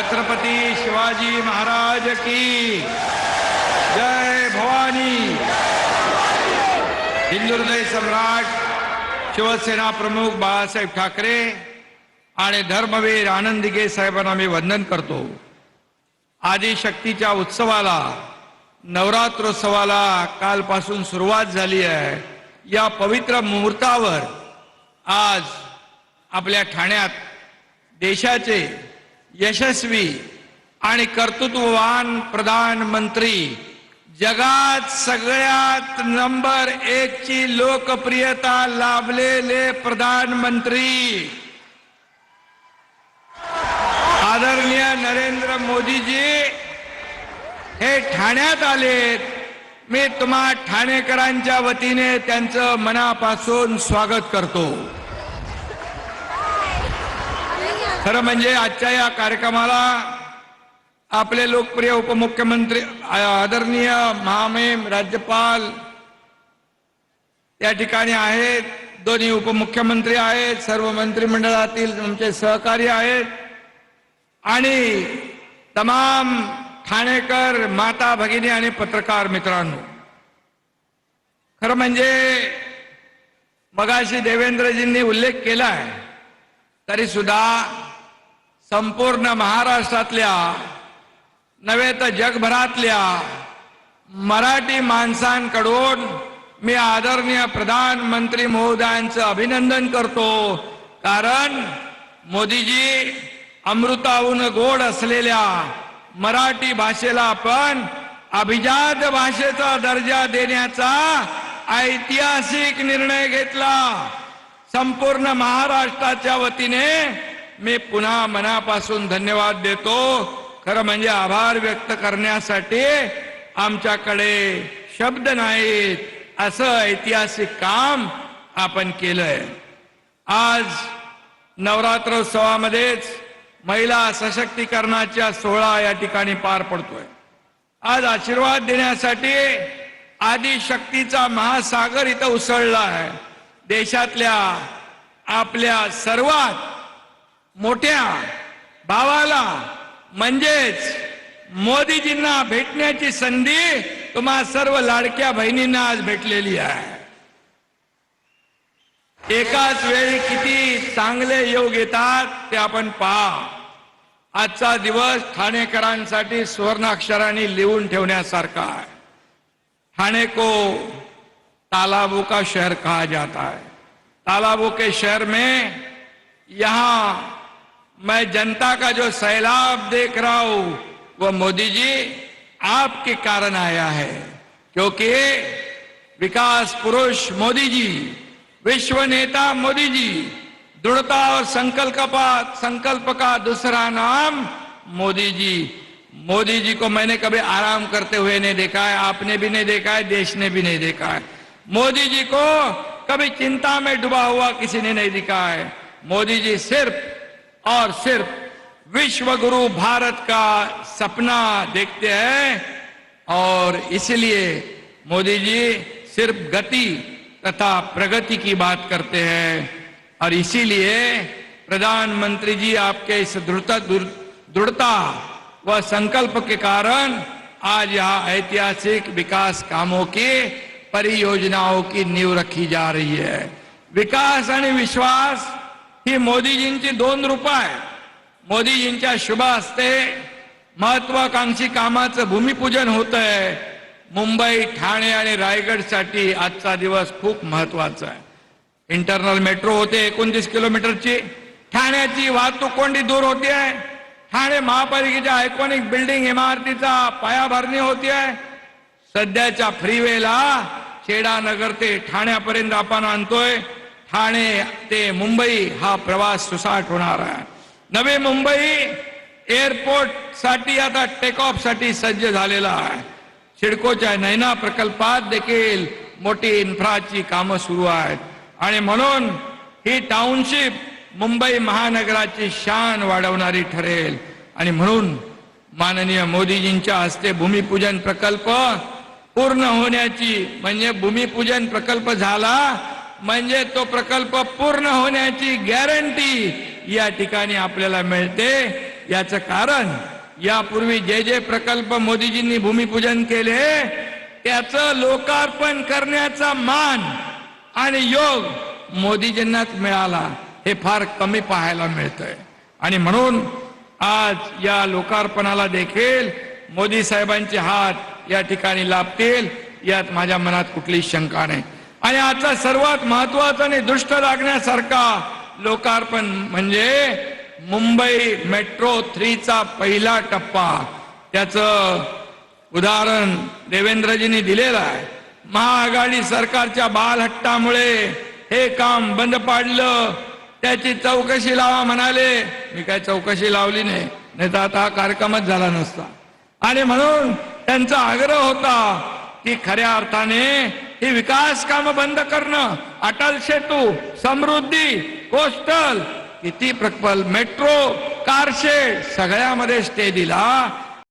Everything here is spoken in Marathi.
छत्रपती शिवाजी महाराज की जय भवानी। हिंदू हृदय सम्राट शिवसेना प्रमुख बाळासाहेब ठाकरे आणि धर्मवीर आनंदीगे साहेबांना मी वंदन करतो। आदिशक्तीच्या उत्सवाला नवरात्रोत्सवाला कालपासून सुरुवात झाली आहे। या पवित्र मुहूर्तावर आज आपल्या ठाण्यात देशाचे यशस्वी आणि कर्तृत्ववान प्रधानमंत्री, जगात सगळ्यात नंबर 1 ची लोकप्रियता लाभलेले प्रधानमंत्री आदरणीय नरेंद्र मोदीजी हे ठाण्यात आलेत। मी तुम्हा ठाणेकरांच्या वतीने त्यांचं मनापासून स्वागत करतो। खरं म्हणजे आजच्या या कार्यक्रमाला आपले लोकप्रिय उपमुख्यमंत्री आदरणीय महामहिम राज्यपाल या ठिकाणी आहेत, दोन्ही उपमुख्यमंत्री आहेत, सर्व मंत्रिमंडळातील आमचे सहकारी आहेत आणि तमाम ठाणेकर माता भगिनी आणि पत्रकार मित्रांनो, खरं म्हणजे मगाशी देवेंद्रजींनी उल्लेख केला आहे तरी सुद्धा संपूर्ण महाराष्ट्रातल्या नव्हे तर जगभरातल्या मराठी माणसांकडून मी आदरणीय प्रधानमंत्री महोदयांचं अभिनंदन करतो। कारण मोदीजी अमृताहून गोड असलेल्या मराठी भाषेला आपण अभिजात भाषेचा दर्जा देण्याचा ऐतिहासिक निर्णय घेतला। संपूर्ण महाराष्ट्राच्या वतीने मी पुन्हा मनापासून धन्यवाद देतो। खरं म्हणजे आभार व्यक्त करण्यासाठी आमच्याकडे शब्द नाहीत, असं ऐतिहासिक काम आपण केलंय। आज नवरात्रोत्सवामध्येच महिला सशक्तीकरणाचा सोहळा या ठिकाणी पार पडतोय। आज आशीर्वाद देण्यासाठी आदिशक्तीचा महासागर इथं उसळला आहे। देशातल्या आपल्या सर्वात मोठ्या भावाला म्हणजेच मोदीजींना भेटण्याची संधी तुम्हा सर्व लाडक्या बहिणींना आज भेटलेली आहे। एकाच वेळी किती चांगले योग येतात ते आपण पहा। आजचा दिवस ठाणेकरांसाठी सुवर्णाक्षरांनी लिहून ठेवण्यासारखा आहे। ठाणे को तालाबों का शहर कहा जाता है। तालाबों के शहर में यहाँ मैं जनता का जो सैलाब देख रहा हूं वो मोदी जी आपके कारण आया है, क्योंकि विकास पुरुष मोदी जी, विश्व नेता मोदी जी, दृढ़ता और संकल्प का दूसरा नाम मोदी जी। मोदी जी को मैंने कभी आराम करते हुए नहीं देखा है, आपने भी नहीं देखा है, देश ने भी नहीं देखा है। मोदी जी को कभी चिंता में डूबा हुआ किसी ने नहीं दिखा है। मोदी जी सिर्फ और सिर्फ विश्व गुरु भारत का सपना देखते हैं और इसलिए मोदी जी सिर्फ गति तथा प्रगति की बात करते हैं। और इसीलिए प्रधानमंत्री जी आपके इस दृढ़ता व संकल्प के कारण आज यहाँ ऐतिहासिक विकास कामों की परियोजनाओं की नींव रखी जा रही है। विकास आणि विश्वास ही मोदीजींची दोन रूपं आहेत। मोदीजींच्या शुभ हस्ते महत्वाकांक्षी कामाचं भूमिपूजन होत आहे। मुंबई, ठाणे आणि रायगडसाठी आजचा दिवस खूप महत्वाचा आहे। इंटरनल मेट्रो होते 29 किलोमीटरची, ठाण्याची वाहतूक कोंडी दूर होते आहे। ठाणे महापालिकेच्या आयकॉनिक बिल्डिंग इमारतीचा पायाभरणी होते आहे। सध्याच्या फ्रीवेला खेडानगर ते ठाण्यापर्यंत आपण आणतोय। ठाणे ते मुंबई हा प्रवास सुसाट होणार आहे। नवी मुंबई एअरपोर्ट साठी आता टेक ऑफ साठी सज्ज झालेला आहे। सिडकोच्या नैना प्रकल्पात देखील मोठी इन्फ्राची कामं सुरू आहेत आणि म्हणून ही टाउनशिप मुंबई महानगराची शान वाढवणारी ठरेल। आणि म्हणून माननीय मोदीजींच्या हस्ते भूमिपूजन प्रकल्प पूर्ण होण्याची, म्हणजे भूमिपूजन प्रकल्प झाला म्हणजे तो प्रकल्प पूर्ण होण्याची गॅरंटी या ठिकाणी आपल्याला मिळते। याचं कारण यापूर्वी जे जे प्रकल्प मोदीजींनी भूमिपूजन केले त्याचं लोकार्पण करण्याचा मान आणि योग मोदीजींनाच मिळाला, हे फार कमी पाहायला मिळतंय. आणि म्हणून आज या लोकार्पणाला देखील मोदी साहेबांचे हात या ठिकाणी लाभतील यात माझ्या मनात कुठलीही शंका नाही. आणि आजचा सर्वात महत्वाचा आणि दृष्ट लागण्यासारखा लोकार्पण म्हणजे मुंबई मेट्रो 3 चा पहिला टप्पा. त्याचं उदाहरण देवेंद्रजींनी दिलेलं आहे. महाआघाडी सरकारच्या बालहट्टामुळे हे काम बंद पाडलं, त्याची चौकशी लावा म्हणाले. मी काय चौकशी लावली नाही, नाही तर आता हा कार्यक्रमच झाला नसता. आणि म्हणून त्यांचा आग्रह होता की खऱ्या अर्थाने ही विकास कामं बंद करणं, अटल सेतू, समृद्धी, कोस्टल, किती प्रकल्प, मेट्रो, कारशेड सगळ्यामध्ये स्टे दिला.